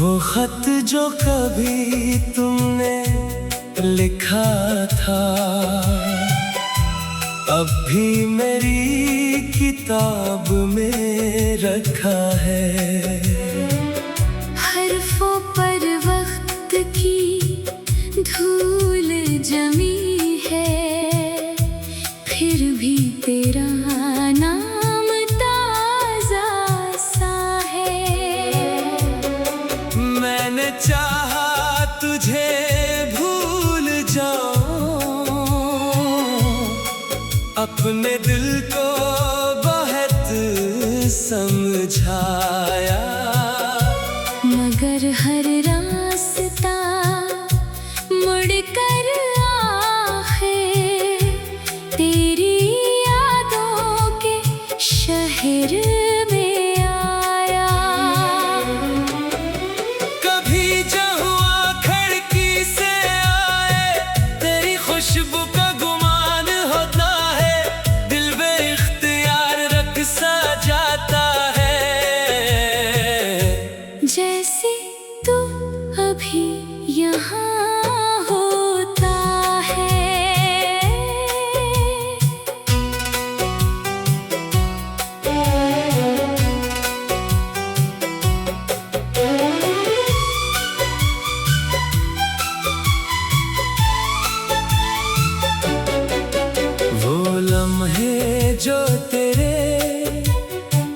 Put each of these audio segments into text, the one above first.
वो खत जो कभी तुमने लिखा था, अब भी मेरी किताब में रखा है। हर्फों पर वक्त की धूल जमी है, फिर भी तेरा नाम ताजा सा है। मैंने चाहा तुझे भूल जाऊं, अपने दिल को बहुत समझाया, मगर हर रास्ता मुड़कर आखिर तेरी यादों के शहर में आया। कभी जहुआ खिड़की से आए, तेरी खुशबू का गुमान होता है, दिल बेइख्तियार रख सा जाता है। जैसे तू अभी यहाँ होता है। वो लम्हे जो तेरे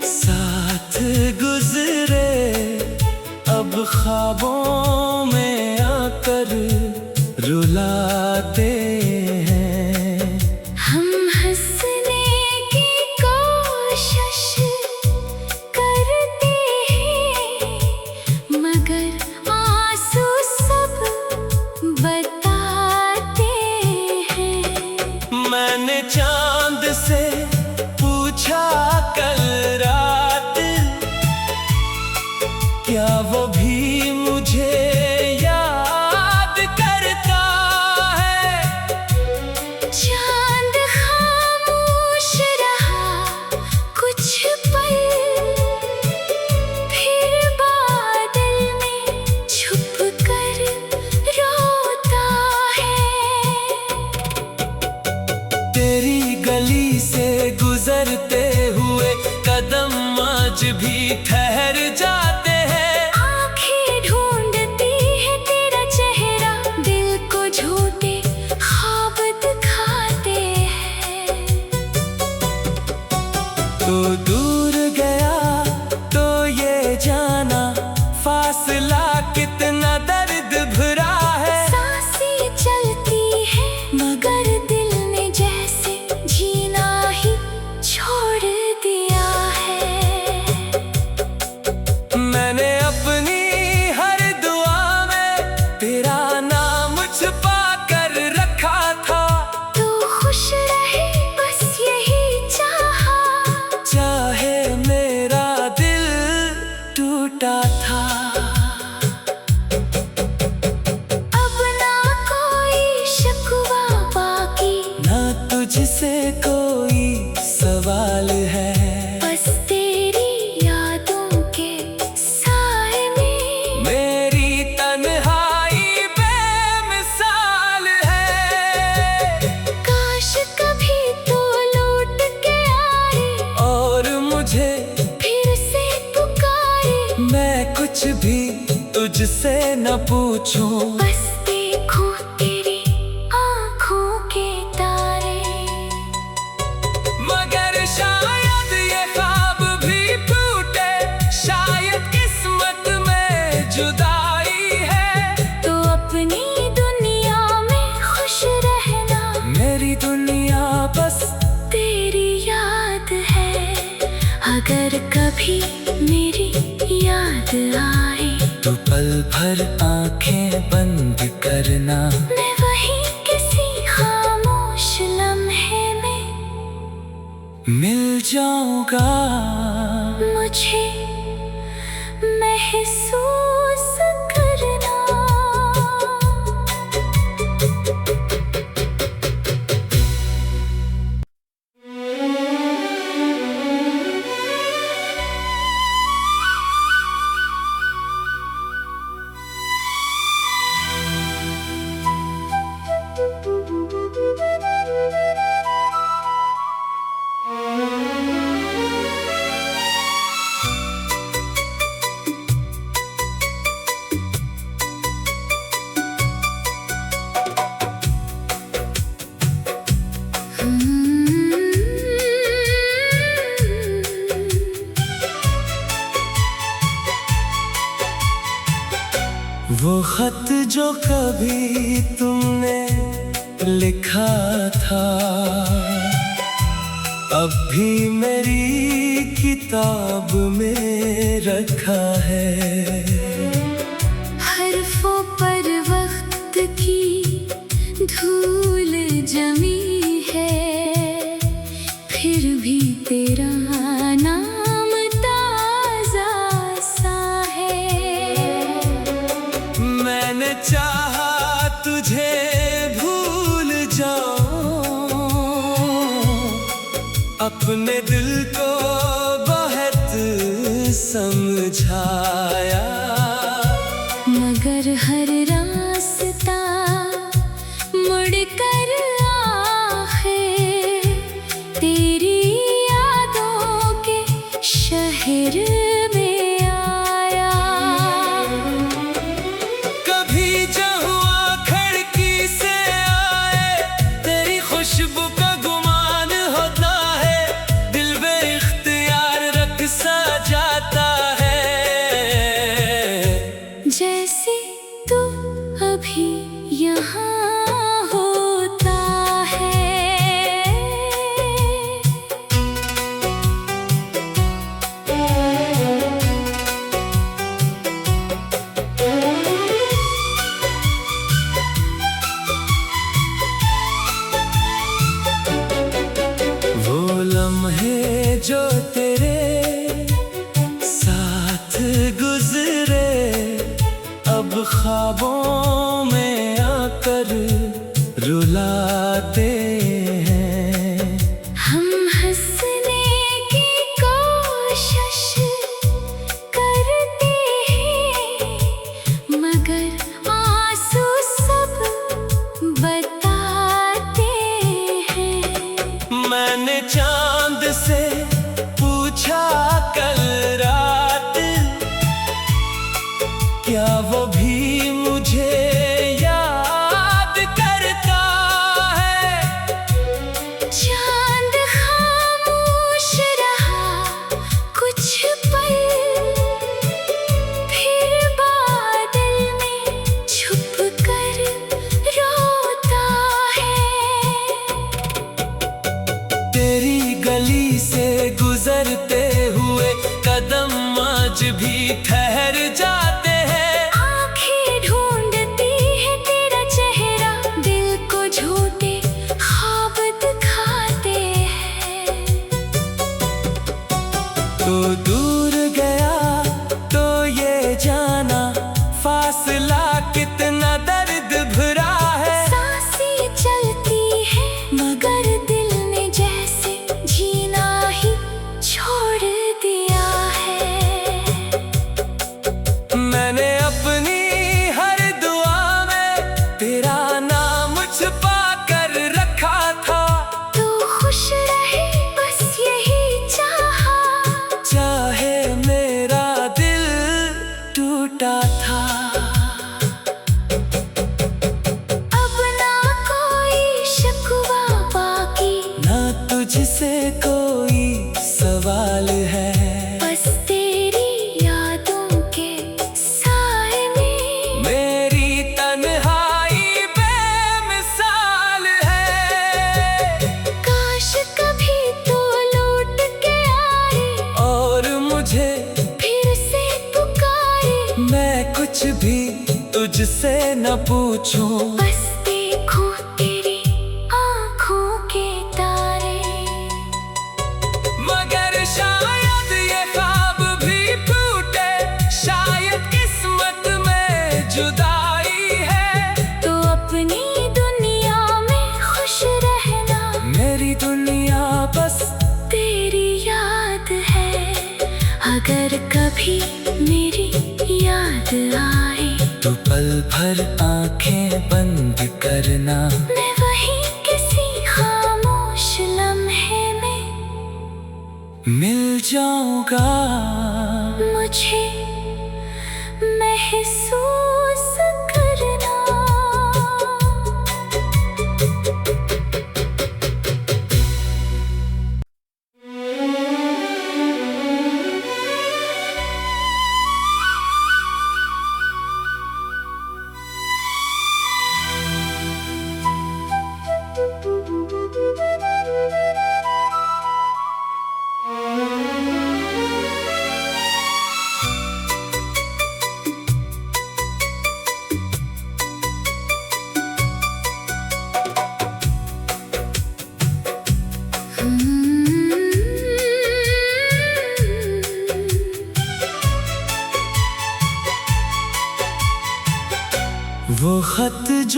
साथ गुजरे, अब ख्वाबों में आकर रुलाते हैं। हम हंसने की कोशिश करते हैं, मगर आंसू सब बताते हैं। मैंने चांद से पूछा कल रात, क्या वो भी मुझे याद करता है। चांद खामोश रहा कुछ पल, फिर बादल में छुप कर रोता है। तेरी गली से गुजरते हुए कदम आज भी ठहर जाते हैं। आंखें ढूंढती है तेरा चेहरा, दिल को झूठे ख्वाब दिखाते हैं। तो दूर गया तो ये जाना, फासला कितना दर्द भरा है। सांसें चलती है मगर दिल ने जैसे जीना ही छोड़ दिया है। मैंने अपनी हर दुआ में तेरा नाम छुपा कर रखा था, तू खुश रहे बस यही चाहा, चाहे मेरा दिल टूटा था। अब ना कोई शिकवा बाकी, ना तुझसे कोई सवाल है, बस तेरी यादों के साए में मेरी तन्हाई बेमिसाल है। काश कभी तू लौट के आए और मुझे फिर से पुकारे, मैं कुछ भी तुझसे न पूछूं, बस देखूं तेरी आँखों के तारे। मगर शायद ये ख्वाब भी टूटे, शायद किस्मत में जुदाई है। तो अपनी दुनिया में खुश रहना, मेरी दुनिया बस तेरी याद है। अगर कभी मेरी याद आए, तू पल भर आंखें बंद करना, मैं वहीं किसी खामोश लम्हे में मिल जाऊंगा। मुझे महसूस करना। भी तुमने लिखा था, अब भी मेरी किताब में रखा है। हर्फों पर वक्त की धूल जमी है, फिर भी तेरा नाम ताजा सा है। मैंने चाहा तुझे भूल जाऊं, अपने दिल को बहुत समझाया, मगर हर रास्ता मुड़ कर आखिर तेरी यादों के शहर में आया। कभी जब हुआ खिड़की से आए, तेरी खुशबू का गुमान होता है, दिल बेइख्तियार रख सा जाता है। जैसे तू अभी यहाँ होता है। वो लम्हे जो तेरे साथ गुजरे, अब ख्वाबों में आकर रुलाते हैं। हम हंसने की कोशिश करते हैं, मगर आंसू सब बताते हैं। मैंने चांद से पूछा कल रात, क्या वो भी मुझे याद करता है। चांद खामोश रहा कुछ पल, फिर बादल में छुप कर रोता है। तेरी गली से गुजरते हुए कदम आज भी ठहर जाते हैं। आंखें ढूंढती है तेरा चेहरा, दिल को झूठे ख्वाब दिखाते हैं। तो दूर गया तो ये जाना, फासला कितना दर्द भरा है। सांसें चलती है मगर दिल ने जैसे जीना ही छोड़ दिया है। मैंने अपनी हर दुआ में तेरा नाम छुपा कर रखा था। तू खुश रहे बस यही चाहा, चाहे मेरा दिल टूटा था। अब ना कोई शिकवा बाकी, ना तुझसे कोई सवाल है, बस तेरी यादों के साए में मेरी तन्हाई बेमिसाल है। काश कभी तू लौट के आए और मुझे फिर से पुकारे, मैं कुछ भी तुझसे न पूछूं, बस देखूं तेरी आँखों के तारे। मगर शायद ये ख्वाब भी टूटे, शायद किस्मत में जुदाई है। तो अपनी दुनिया में खुश रहना, मेरी दुनिया बस तेरी याद है। अगर कभी मेरी याद आए, तू पल भर आंखें बंद करना, मैं वहीं किसी खामोश लम्हे में मिल जाऊंगा। मुझे महसूस करना।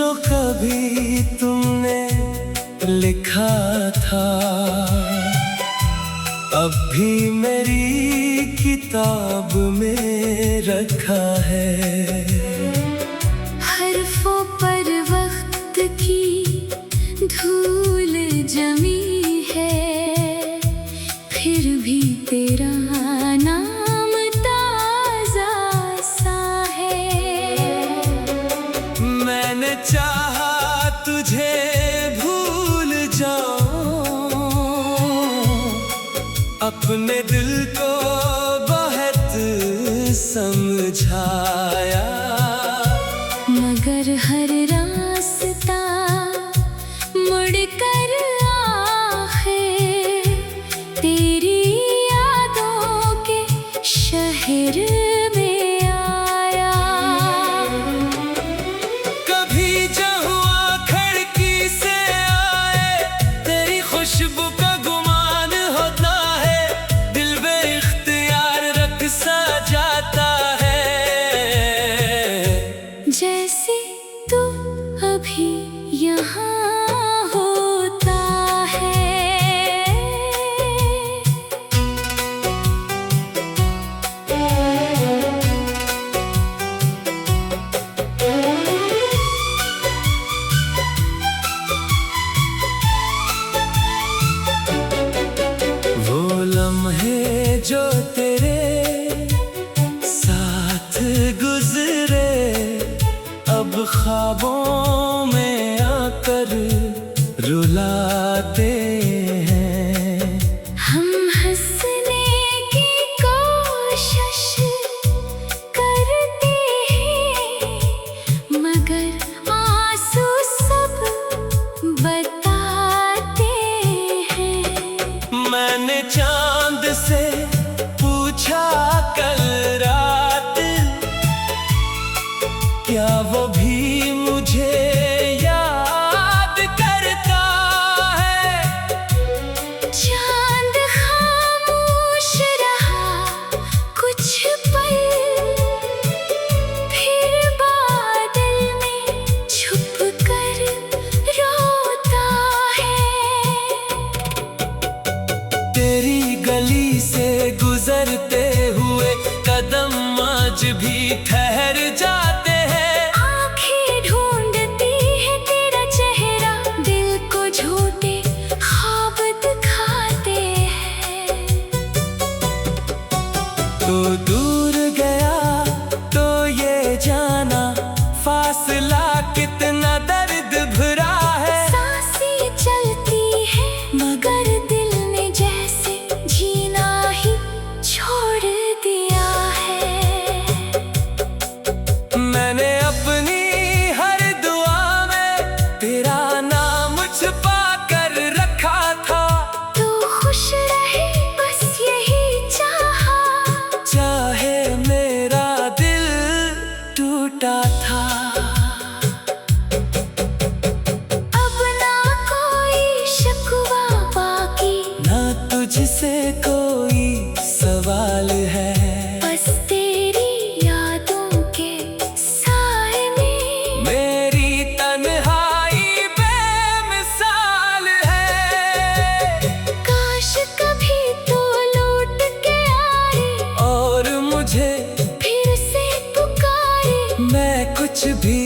जो कभी तुमने लिखा था अब भी मेरी किताब में रखा है। हर्फों पर वक्त की धूल जमी है, फिर भी तेरा नाम ताजा सा है। मैंने चाहा तुझे भूल जाऊं, अपने दिल को बहुत समझाया, मगर हर रास्ता मुड़ कर आखिर तेरी यादों के शहर में आया। कभी जो हुआ खिड़की से आए, तेरी खुशबू का गुमान होता है, दिल बेइख्तियार रख सा जाता है। जैसे तू अभी यहाँ होता है। वो लम्हे जो तेरे साथ गुजरे अब ख्वाबों में आकर रुलाते हैं। हम हंसने की कोशिश करते हैं, मगर आंसू सब बताते हैं। मैंने चांद से पूछा कल रात, क्या वो भी मुझे याद करता है। चांद खामोश रहा कुछ पल, फिर बादल में छुप कर रोता है। तेरी गली से गुजरते हुए कदम आज भी ठहर जाते हैं। आँखें ढूंढती है तेरा चेहरा, दिल को झूठे ख्वाब दिखाते हैं। तो दूर गया तो ये जाना, फासला कितना दर्द भरा है। सांसें चलती है मगर दिल ने जैसे जीना ही छोड़ दिया है। मैंने अपनी हर दुआ में तेरा नाम छुपा कर रखा था। तू खुश रहे बस यही चाहा, चाहे मेरा दिल टूटा था। अब ना कोई शिकवा बाकी, ना तुझसे कोई सवाल है, बस तेरी यादों के साए में मेरी तन्हाई बेमिसाल है। काश कभी तू लौट के आए और मुझे फिर से पुकारे, मैं कुछ भी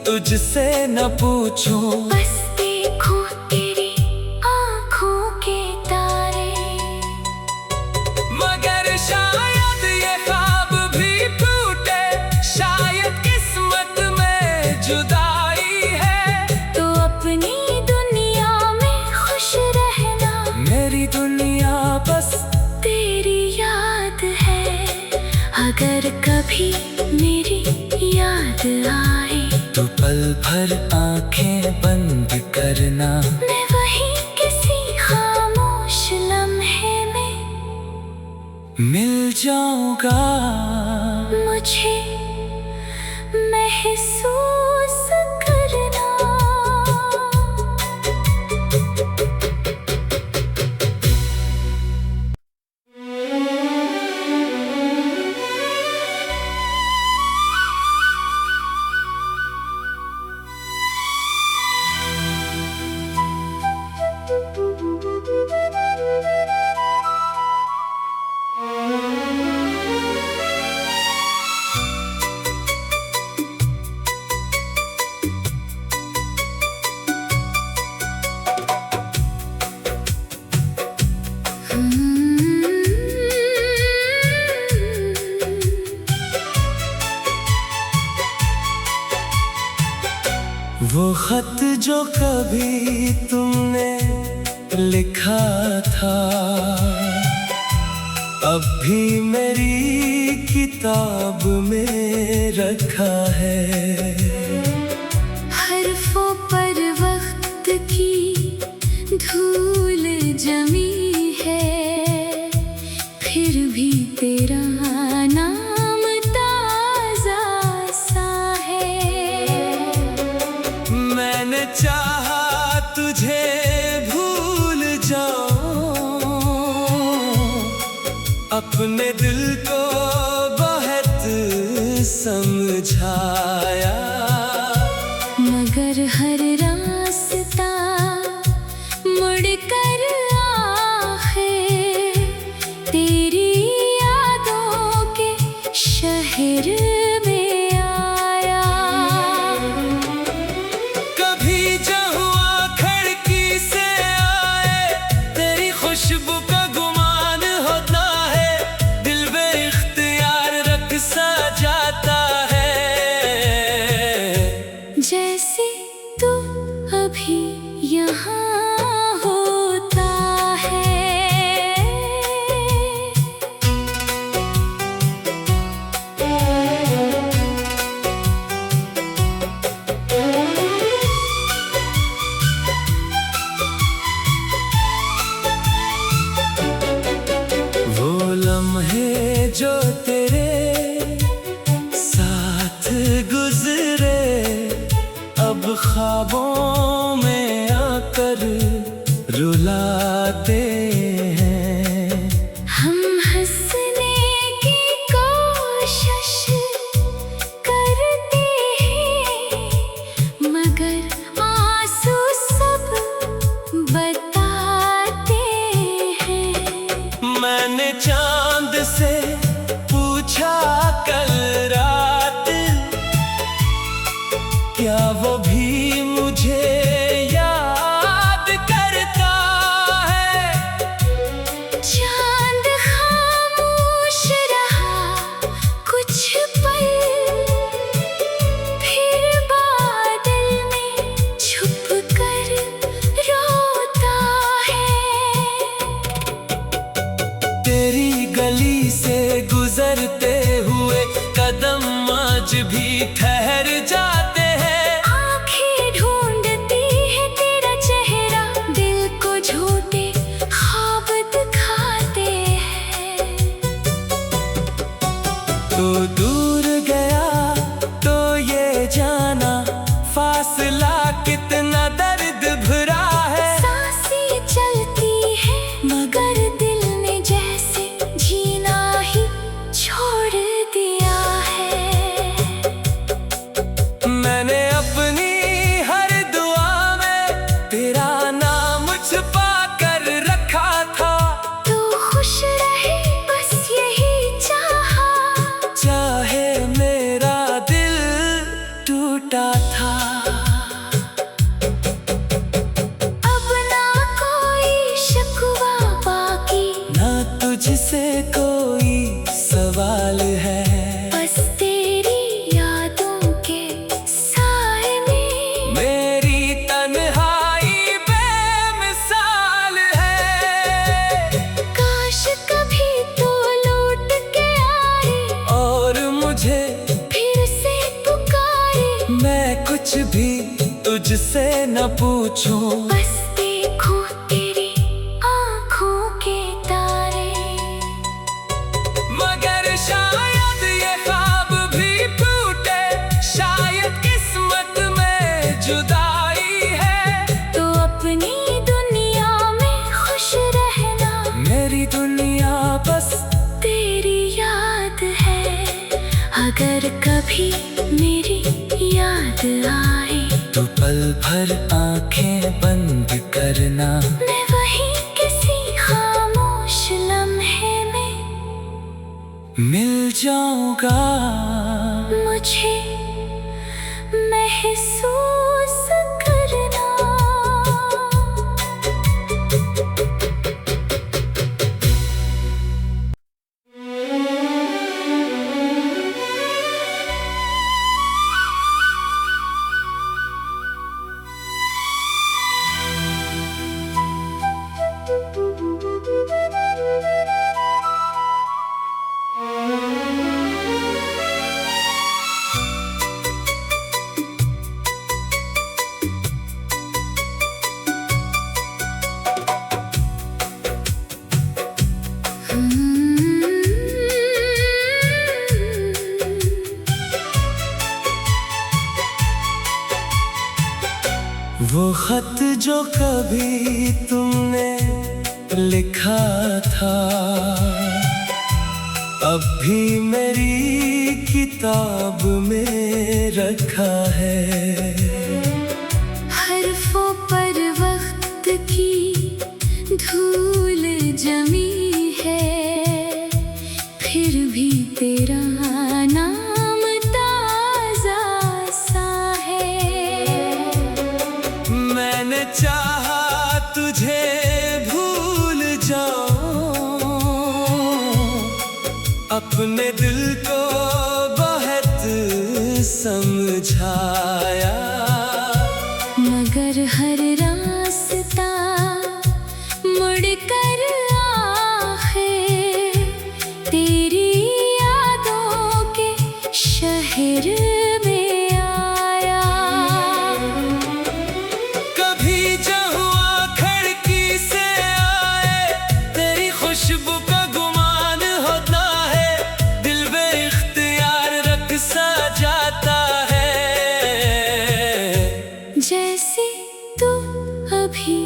तुझसे न पूछूं, बस देखूं तेरी आँखों के तारे। मगर शायद ये ख्वाब भी टूटे, शायद किस्मत में जुदाई है। तो अपनी दुनिया में खुश रहना, मेरी दुनिया बस तेरी याद है। अगर कभी मेरी याद आए तू पल भर आंखें बंद करना, मैं वहीं किसी खामोश लम्हे में मिल जाऊंगा। मुझे महसूस करना। खत जो कभी तुमने लिखा था अब भी मेरी किताब में रखा है। हर्फों पर वक्त की धूल जमी है, फिर भी तेरा नाम ताजा सा है। मैंने चाहा तुझे भूल जाऊं, अपने दिल को बहुत समझाया, मगर हर रास्ता मुड़ कर आखिर तेरी यादों के शहर में आया। कभी जो हुआ खिड़की से आए, तेरी खुशबू का गुमान होता है, दिल बेइख्तियार रख सा जाता है। जैसे तू अभी यहाँ होता है। वो लम्हे जो तेरे साथ गुजरे अब ख्वाबों में आकर रुलाते हैं। हम हंसने की कोशिश करते हैं, मगर आंसू सब बताते हैं। मैंने चांद से पूछा कल रात, क्या वो भी मुझे याद करता है। चांद खामोश रहा कुछ पल, फिर बादल में छुप कर रोता है। तेरी गली से गुजरते हुए कदम आज भी ठहर जाते हैं। आँखें ढूंढती है तेरा चेहरा, दिल को झूठे ख्वाब दिखाते हैं। तो दूर गया तो ये जाना, फासला कितना दर्द भरा है। सांसें चलती है मगर दिल ने जैसे जीना ही छोड़ दिया है। मैंने अपनी हर दुआ में तेरा नाम छुपा कर रखा था। तू खुश रहे बस यही चाहा, चाहे मेरा दिल टूटा था। अब ना कोई शिकवा बाकी, ना तुझसे कोई सवाल है, बस तेरी यादों के साए में मेरी तन्हाई बेमिसाल है। काश कभी तू लौट के आए और मुझे फिर से पुकारे, मैं कुछ भी तुझसे न पूछूं, बस देखूं तेरी आँखों के तारे। मगर शायद ये ख्वाब भी टूटे, शायद किस्मत में जुदाई है। तो अपनी दुनिया में खुश रहना, मेरी दुनिया बस तेरी याद है। अगर कभी मेरी याद आए तू पल भर आंखें बंद करना, मैं वहीं किसी खामोश लम्हे में मिल जाऊंगा। मुझे महसूस करना। जो कभी तुमने लिखा था अब भी मेरी किताब में रखा है। हर्फों पर वक्त की धूल जमी है, फिर भी तेरा नाम ताजा सा है। मैंने चाहा तुझे भूल जाऊं, अपने दिल को बहुत समझाया, मगर हर रास्ता मुड़कर आखिर तेरी यादों के शहर में आया। कभी जो हुआ खिड़की से आए, तेरी खुशबू का गुमान होता है, दिल बेइख्तियार रख सा जाता है। जैसे तू अभी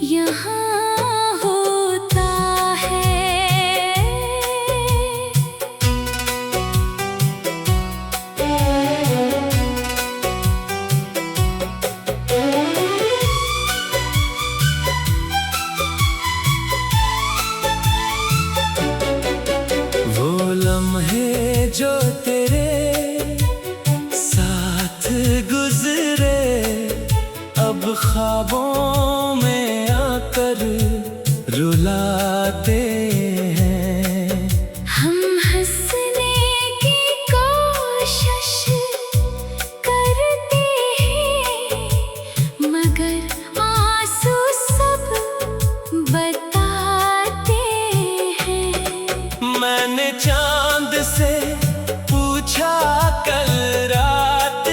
यहाँ होता है। वो लम्हे जो तेरे साथ गुजरे, अब ख्वाबों में आकर रुलाते हैं। हम हंसने की कोशिश करते हैं, मगर आंसू सब बताते हैं। मैंने चांद से पूछा कल रात,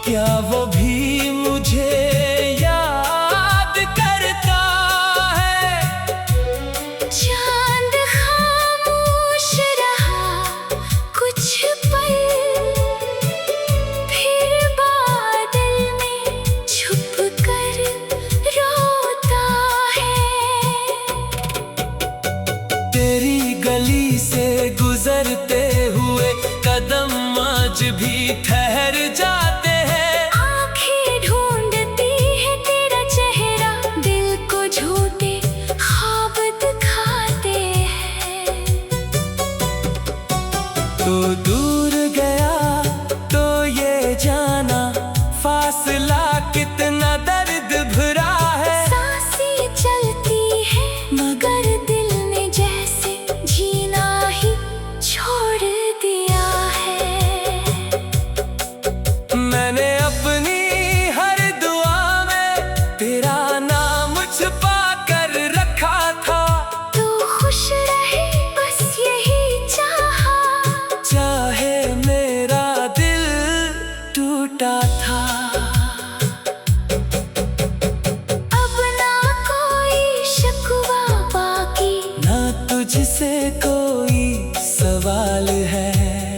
क्या वो भी मुझे याद करता है। चांद खामोश रहा कुछ पल, फिर बादल में छुप कर रोता है। तेरी गली से गुजरते हुए कदम आज भी ठहर जाते हैं। आँखें ढूंढती है तेरा चेहरा, दिल को झूठे ख्वाब दिखाते हैं। तो दूर गया तो ये जाना, फासला कितना दर्द भरा है। सांसें चलती है मगर दिल ने जैसे जीना ही छोड़ दिया है। मैंने अपनी हर दुआ में तेरा नाम छुपा कर रखा था। तू खुश रहे बस यही चाहा, चाहे मेरा दिल टूटा था। अब ना कोई शिकवा बाकी, ना तुझसे कोई सवाल है,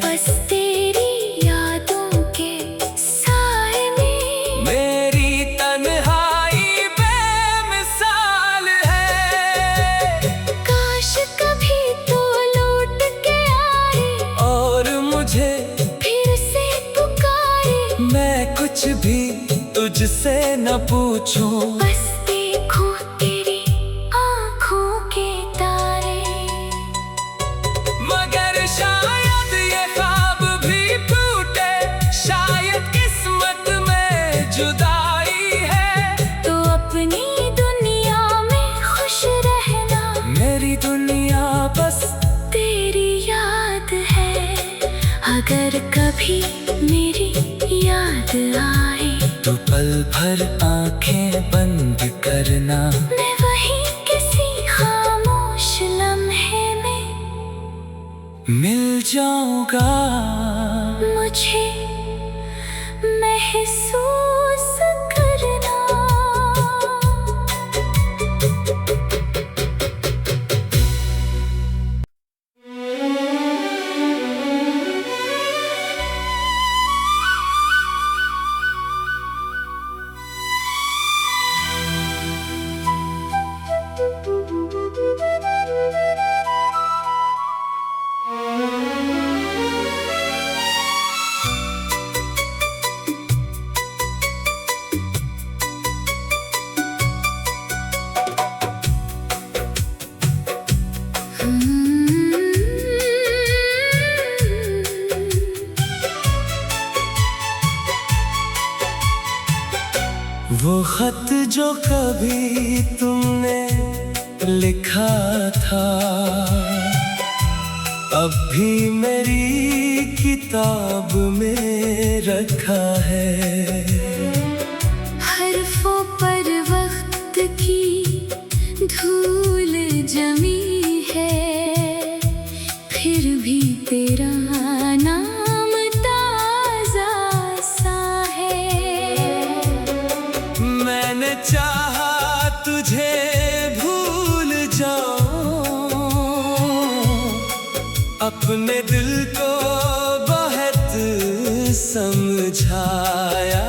बस तेरी यादों के साए में मेरी तन्हाई बेमिसाल है। काश कभी तो लौट के आए और मुझे फिर से पुकारे, मैं कुछ भी तुझसे न पूछूं, बस देखूं तेरी आँखों के तारे। मगर शायद ये ख्वाब भी टूटे, शायद किस्मत में जुदाई है। तो अपनी दुनिया में खुश रहना, मेरी दुनिया बस तेरी याद है। अगर कभी मेरी याद आए, तू पल भर आंखें बंद करना, मैं वहीं किसी खामोश लम्हे में मिल जाऊंगा। मुझे महसूस करना। भी तुमने लिखा था, अब भी मेरी किताब में रखा है। हर्फों पर वक्त की धूल जमी है, फिर भी तेरा नाम ताजा सा है। मैंने चाहा तुझे भूल जाऊं, अपने दिल को बहुत समझाया।